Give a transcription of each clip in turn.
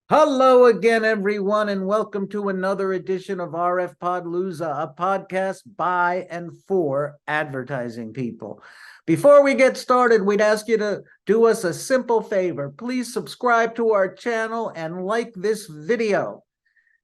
Hello again, everyone, and welcome to another edition of RF Podlooza, a podcast by and for advertising people. Before we get started, we'd ask you to do us a simple favor. Please subscribe to our channel and like this video.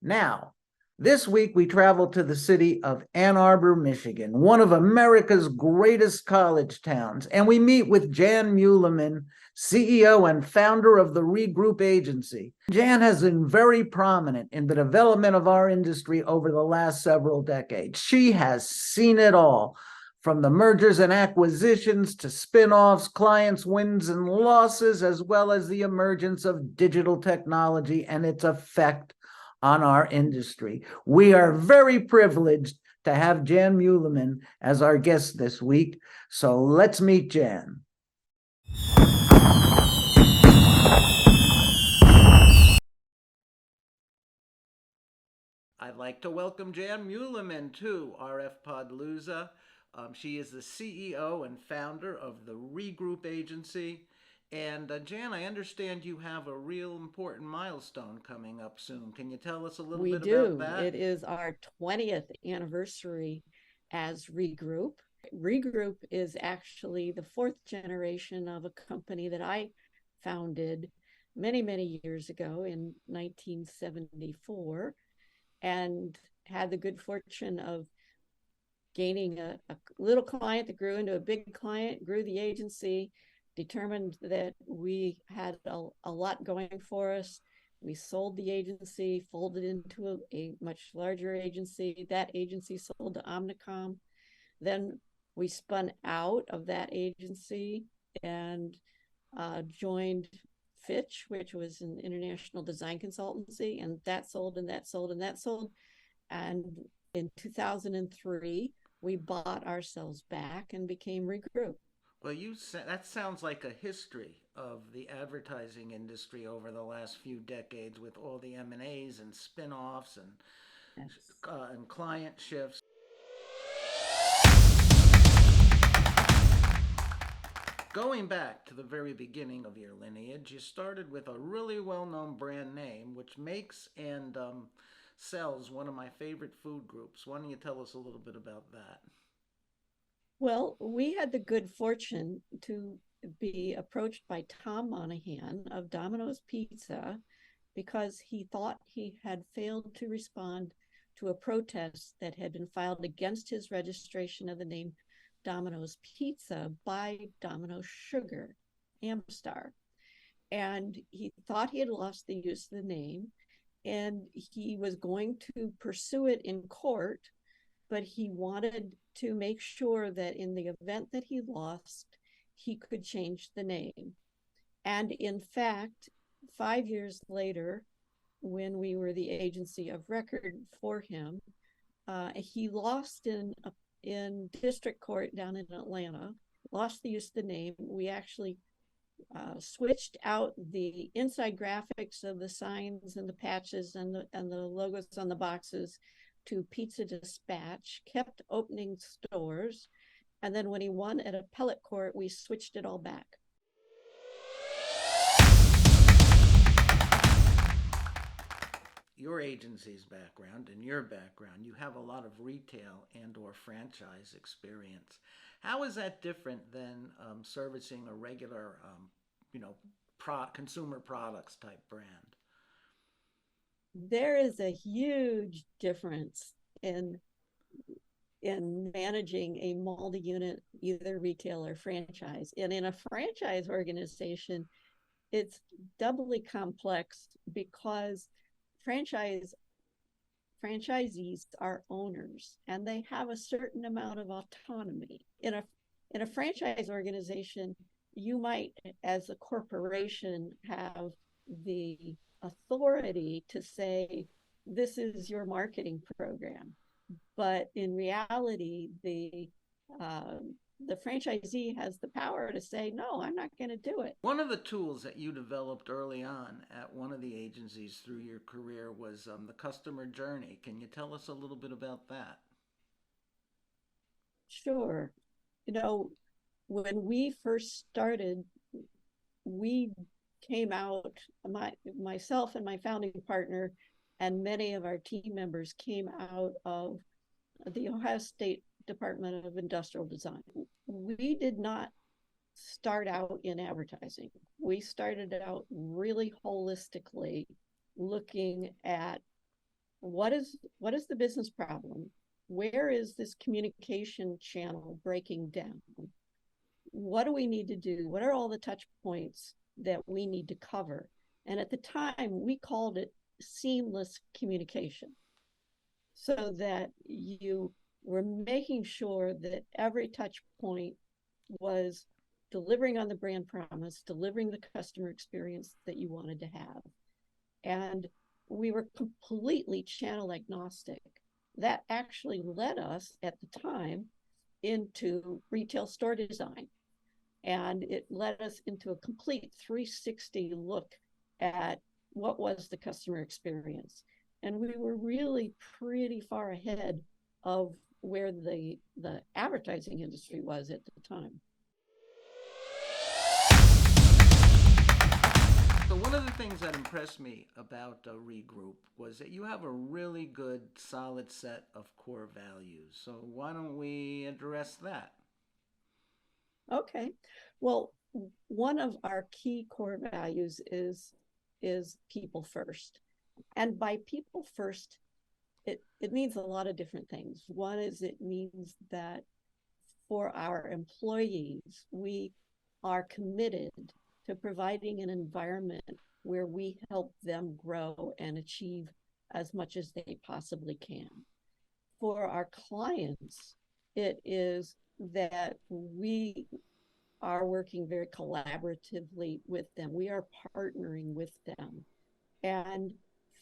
Now, this week we travel to the city of Ann Arbor, Michigan, one of America's greatest college towns, and we meet with Jan Muleman, CEO and founder of the Regroup agency. Jan has been very prominent in the development of our industry over the last several decades. She has seen it all, from the mergers and acquisitions to spin-offs, clients' wins and losses, as well as the emergence of digital technology and its effect on our industry. We are very privileged to have Jan Muleman as our guest this week. So let's meet Jan. I'd like to welcome Jan Muleman to RF Podlooza. She is the CEO and founder of the Regroup agency. And Jan, I understand you have a real important milestone coming up soon. Can you tell us a little We bit about do. that? It is our 20th anniversary as Regroup. Regroup is actually the fourth generation of a company that I founded many, many years ago in 1974 and had the good fortune of gaining a little client that grew into a big client, grew the agency, determined that we had a lot going for us. We sold the agency, folded into a much larger agency. That agency sold to Omnicom. Then we spun out of that agency and joined Fitch, which was an international design consultancy, and that sold and that sold and that sold. And in 2003, we bought ourselves back and became Regroup. Well, that sounds like a history of the advertising industry over the last few decades, with all the M&As and spin-offs Yes. and client shifts. Going back to the very beginning of your lineage, you started with a really well-known brand name, which makes and sells one of my favorite food groups. Why don't you tell us a little bit about that? Well, we had the good fortune to be approached by Tom Monahan of Domino's Pizza because he thought he had failed to respond to a protest that had been filed against his registration of the name Domino's Pizza by Domino's Sugar, Amstar. And he thought he had lost the use of the name and he was going to pursue it in court, but he wanted to make sure that in the event that he lost, he could change the name. And in fact, 5 years later, when we were the agency of record for him, he lost in district court down in Atlanta, lost the use of the name. We actually switched out the inside graphics of the signs and the patches and the logos on the boxes to Pizza Dispatch, kept opening stores, and then when he won at appellate court, we switched it all back. Your agency's background and your background, you have a lot of retail and or franchise experience. How is that different than servicing a regular, you know, consumer products type brand? There is a huge difference in managing a multi-unit, either retail or franchise. And in a franchise organization, it's doubly complex because franchisees are owners and they have a certain amount of autonomy. In a franchise organization, you might, as a corporation, have the authority to say, this is your marketing program. But in reality, the franchisee has the power to say, no, I'm not going to do it. One of the tools that you developed early on at one of the agencies through your career was the customer journey. Can you tell us a little bit about that? Sure. You know, when we first started, we came out, myself and my founding partner and many of our team members came out of the Ohio State Department of Industrial Design. We did not start out in advertising. We started out really holistically looking at what is the business problem? Where is this communication channel breaking down? What do we need to do? What are all the touch points that we need to cover? And at the time, we called it seamless communication, so that you were making sure that every touch point was delivering on the brand promise, delivering the customer experience that you wanted to have. And we were completely channel agnostic. That actually led us at the time into retail store design. And it led us into a complete 360 look at what was the customer experience. And we were really pretty far ahead of where the advertising industry was at the time. So one of the things that impressed me about Regroup was that you have a really good, solid set of core values. So why don't we address that? Okay. Well, one of our key core values is people first. And by people first, it means a lot of different things. One is it means that for our employees, we are committed to providing an environment where we help them grow and achieve as much as they possibly can. For our clients, it is that we are working very collaboratively with them. We are partnering with them. And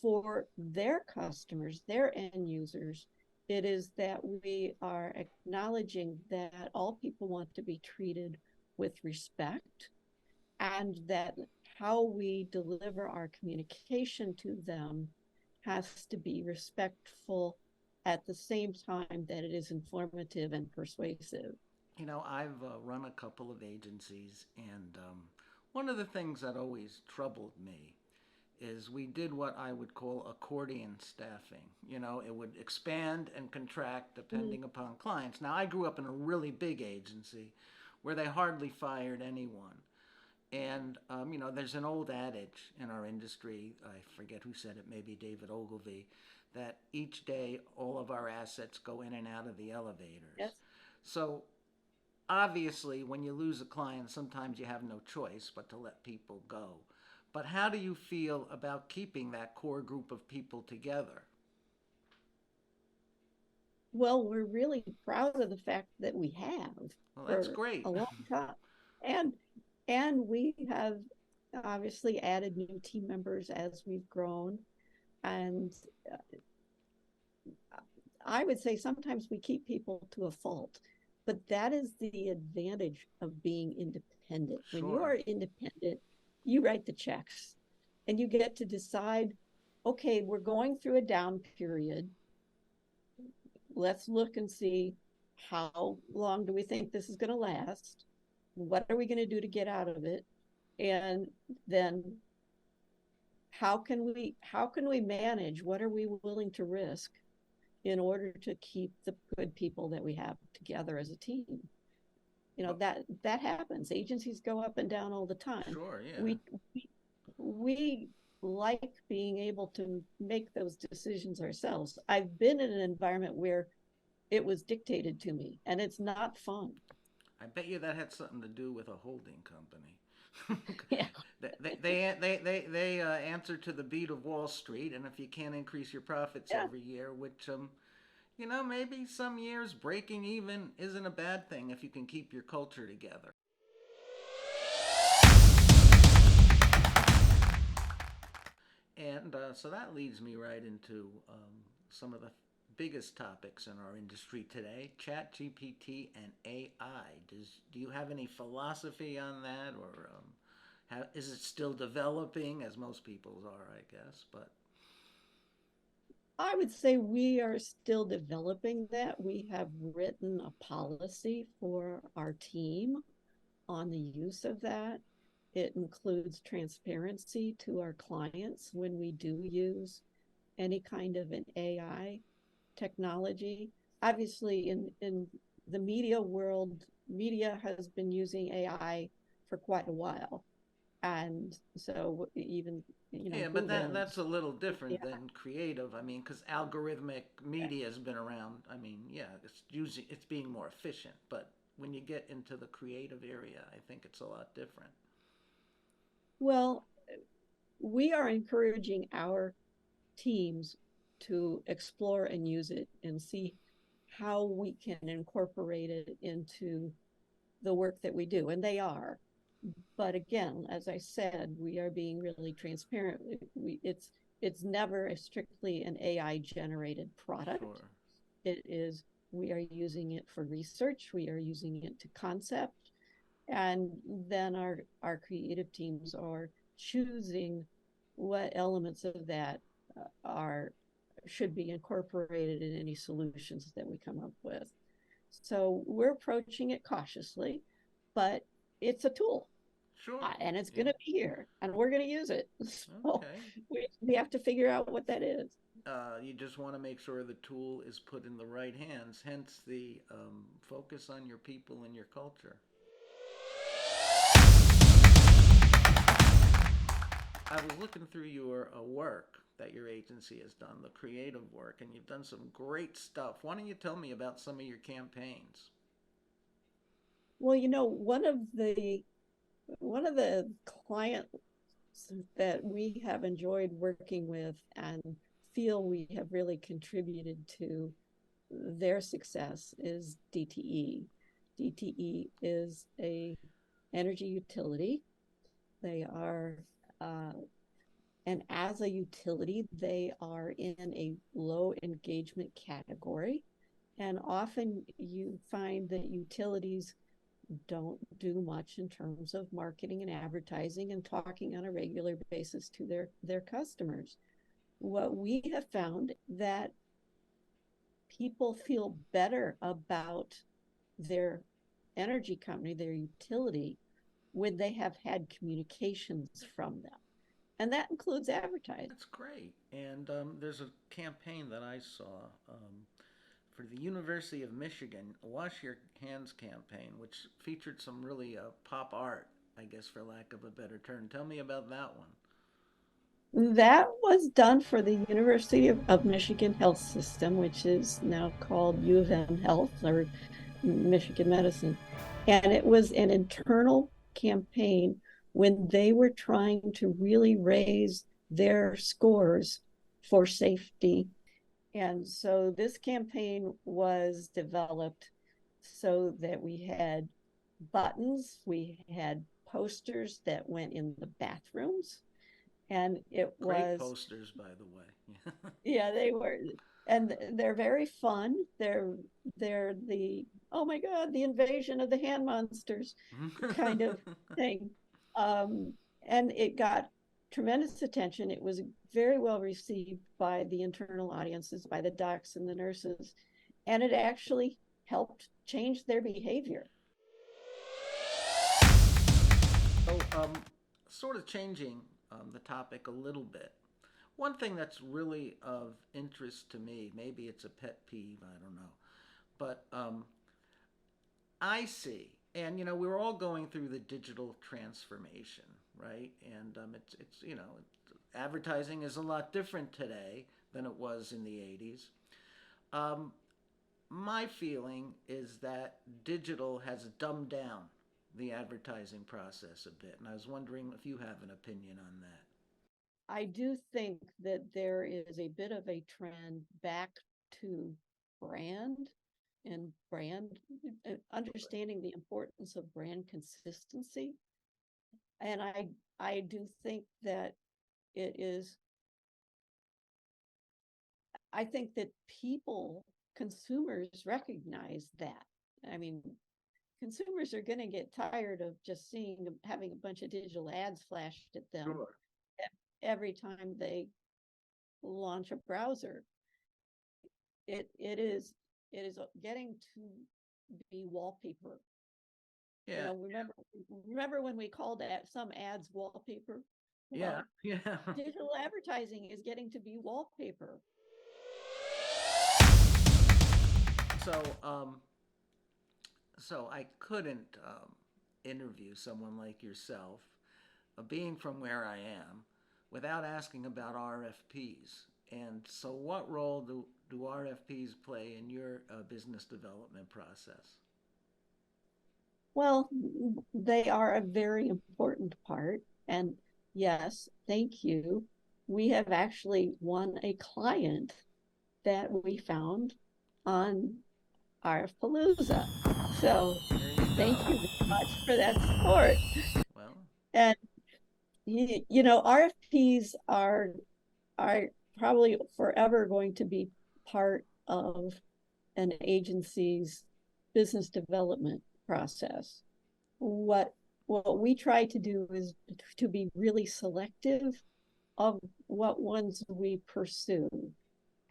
for their customers, their end users, it is that we are acknowledging that all people want to be treated with respect, and that how we deliver our communication to them has to be respectful at the same time that it is informative and persuasive. You know, I've run a couple of agencies, and one of the things that always troubled me is we did what I would call accordion staffing. You know, it would expand and contract depending upon clients. Now, I grew up in a really big agency where they hardly fired anyone. And, you know, there's an old adage in our industry, I forget who said it, maybe David Ogilvy, that each day all of our assets go in and out of the elevators. Yes. So obviously, when you lose a client, sometimes you have no choice but to let people go. But how do you feel about keeping that core group of people together? Well, we're really proud of the fact that we have Well, that's for great. a long time. And we have obviously added new team members as we've grown. And I would say sometimes we keep people to a fault, but that is the advantage of being independent. When you Sure. are independent, you write the checks and you get to decide, okay, we're going through a down period. Let's look and see how long do we think this is going to last? What are we going to do to get out of it? And then how can we manage? What are we willing to risk in order to keep the good people that we have together as a team? You know, that happens. Agencies go up and down all the time. Sure, yeah. We like being able to make those decisions ourselves. I've been in an environment where it was dictated to me, and it's not fun. I bet you that had something to do with a holding company. Yeah. They answer to the beat of Wall Street, and if you can't increase your profits Yeah. every year, which you know, maybe some years breaking even isn't a bad thing if you can keep your culture together. And so that leads me right into some of the biggest topics in our industry today: Chat GPT and AI. Do you have any philosophy on that, or is it still developing, as most people's are, I guess? But I would say we are still developing that. We have written a policy for our team on the use of that. It includes transparency to our clients when we do use any kind of an AI technology. Obviously, in the media world, media has been using AI for quite a while. And so even, Yeah, but Google that's a little different yeah. than creative. I mean, because algorithmic media has been around. I mean, yeah, it's being more efficient. But when you get into the creative area, I think it's a lot different. Well, we are encouraging our teams to explore and use it and see how we can incorporate it into the work that we do. And they are. But again, as I said, we are being really transparent. It's never a strictly an AI generated product. Sure. It is, we are using it for research, we are using it to concept, and then our creative teams are choosing what elements of that are should be incorporated in any solutions that we come up with. So we're approaching it cautiously, but it's a tool, Sure. and it's Yeah. going to be here and we're going to use it. So Okay. we have to figure out what that is. You just want to make sure the tool is put in the right hands, hence the focus on your people and your culture. I was looking through your work that your agency has done, the creative work, and you've done some great stuff. Why don't you tell me about some of your campaigns? Well, one of the clients that we have enjoyed working with and feel we have really contributed to their success is DTE. DTE is a energy utility. They are, uh, and as a utility, they are in a low engagement category. And often you find that utilities don't do much in terms of marketing and advertising and talking on a regular basis to their customers. What we have found that people feel better about their energy company, their utility, when they have had communications from them. And that includes advertising. That's great. And there's a campaign that I saw for the University of Michigan, Wash Your Hands campaign, which featured some really pop art, I guess, for lack of a better term. Tell me about that one. That was done for the University of Michigan Health System, which is now called U of M Health or Michigan Medicine. And it was an internal campaign when they were trying to really raise their scores for safety. And so this campaign was developed so that we had buttons, we had posters that went in the bathrooms, and it Great was, posters, by the way. yeah, they were, and they're very fun. They're the, oh my god, the invasion of the hand monsters kind of thing. um and it got tremendous attention. It was very well received by the internal audiences, by the docs and the nurses, and it actually helped change their behavior. So, sort of changing the topic a little bit. One thing that's really of interest to me, maybe it's a pet peeve, I don't know, but I see, and we're all going through the digital transformation, right? And it's advertising is a lot different today than it was in the '80s. Um, my feeling is that digital has dumbed down the advertising process a bit, and I was wondering if you have an opinion on that. I do think that there is a bit of a trend back to brand and brand understanding the importance of brand consistency. And I do think that it is, I think that people, consumers recognize that. I mean, consumers are going to get tired of just having a bunch of digital ads flashed at them Sure. every time they launch a browser. It is getting to be wallpaper. Yeah. Remember when we called some ads wallpaper? Yeah. Well, Yeah. digital advertising is getting to be wallpaper. So, so I couldn't interview someone like yourself, being from where I am, without asking about RFPs. And so, what role do RFPs play in your business development process? Well, they are a very important part. And yes, thank you. We have actually won a client that we found on RFPalooza. So There you thank you go. very much for that support. Well, And RFPs are probably forever going to be part of an agency's business development process. What we try to do is to be really selective of what ones we pursue,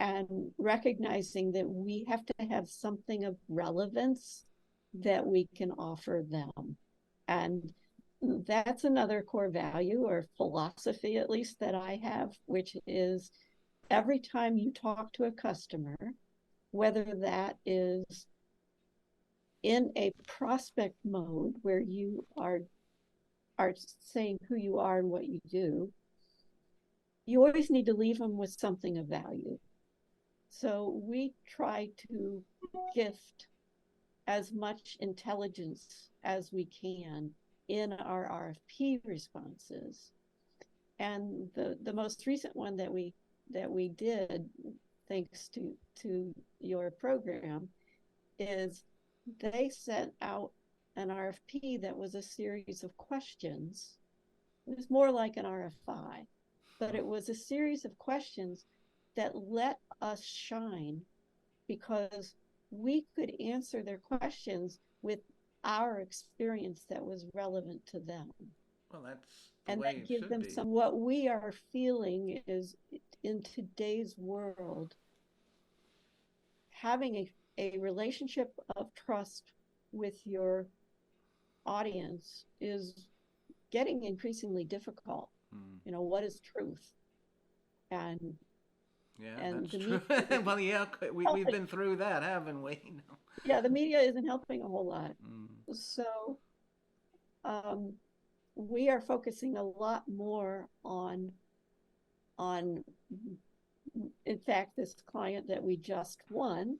and recognizing that we have to have something of relevance that we can offer them. And that's another core value or philosophy, at least, that I have, which is every time you talk to a customer, whether that is in a prospect mode where you are saying who you are and what you do, you always need to leave them with something of value. So we try to gift as much intelligence as we can in our RFP responses. And the most recent one that we did, thanks to your program, is they sent out an RFP that was a series of questions. It was more like an RFI, but it was a series of questions that let us shine because we could answer their questions with our experience that was relevant to them. well, that's the And way then it give should them be. some, what we are feeling is in today's world, having a relationship of trust with your audience is getting increasingly difficult. Hmm. What is truth? And Yeah, and that's the true. media isn't Well, yeah, we've helping. been through that, haven't we? Yeah, the media isn't helping a whole lot. Mm. So um, we are focusing a lot more on in fact, this client that we just won,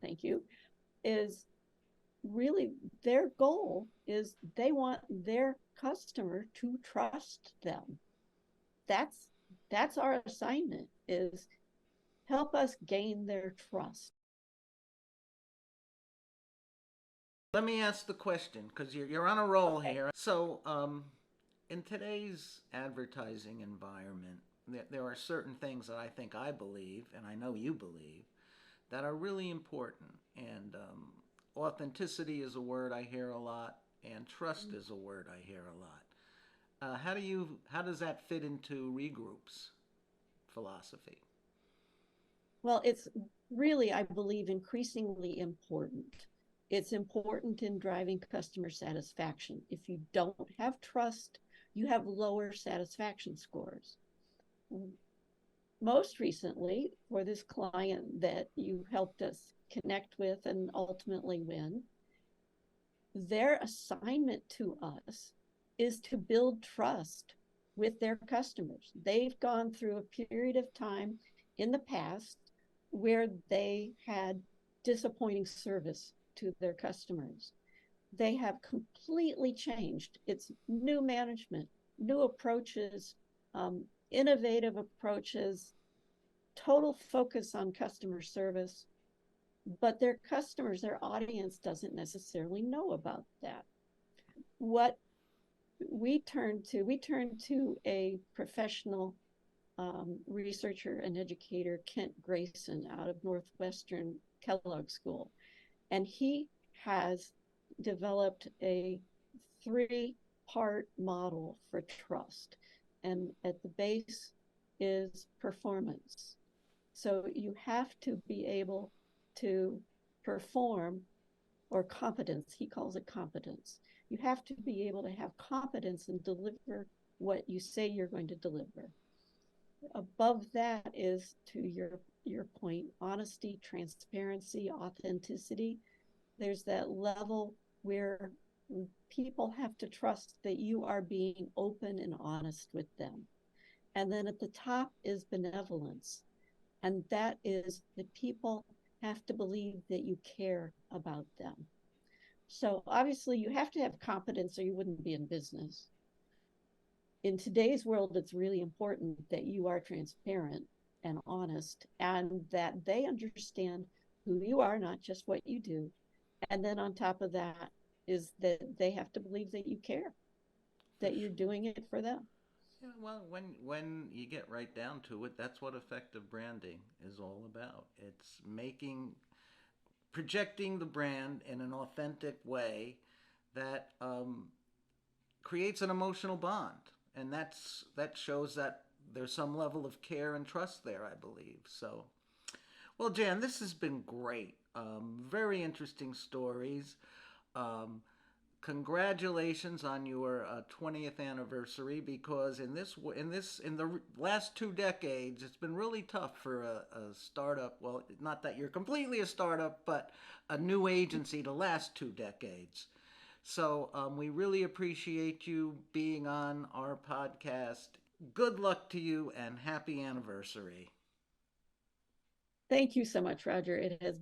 thank you, is really their goal is they want their customer to trust them. That's our assignment, is help us gain their trust. Let me ask the question because you're on a roll Okay. here. So, in today's advertising environment, there are certain things that I believe, and I know you believe, that are really important. And authenticity is a word I hear a lot, and trust is a word I hear a lot. How does that fit into Regroup's philosophy? Well, it's really, I believe, increasingly important. It's important in driving customer satisfaction. If you don't have trust, you have lower satisfaction scores. Most recently, for this client that you helped us connect with and ultimately win, their assignment to us is to build trust with their customers. They've gone through a period of time in the past where they had disappointing service to their customers. They have completely changed. It's new management, new approaches, innovative approaches, total focus on customer service, but their customers, their audience doesn't necessarily know about that. What we turned to a professional researcher and educator, Kent Grayson, out of Northwestern Kellogg School, and he has developed a three-part model for trust, and at the base is performance. So you have to be able to perform, or competence, he calls it competence. You have to be able to have competence and deliver what you say you're going to deliver. Above that is, to your point, honesty, transparency, authenticity. There's that level where people have to trust that you are being open and honest with them. And then at the top is benevolence. And that is that people have to believe that you care about them. So obviously, you have to have competence or you wouldn't be in business. In today's world, it's really important that you are transparent and honest and that they understand who you are, not just what you do. And then on top of that is that they have to believe that you care, that you're doing it for them. Yeah, well, when you get right down to it, that's what effective branding is all about. It's projecting the brand in an authentic way that creates an emotional bond, and that shows that there's some level of care and trust there, I believe. So, well, Jan, this has been great. Very interesting stories. Um, Congratulations on your 20th anniversary, because in the last 2 decades it's been really tough for a startup, well, not that you're completely a startup, but a new agency to last 2 decades. So we really appreciate you being on our podcast. Good luck to you and happy anniversary. Thank you so much, Roger. It has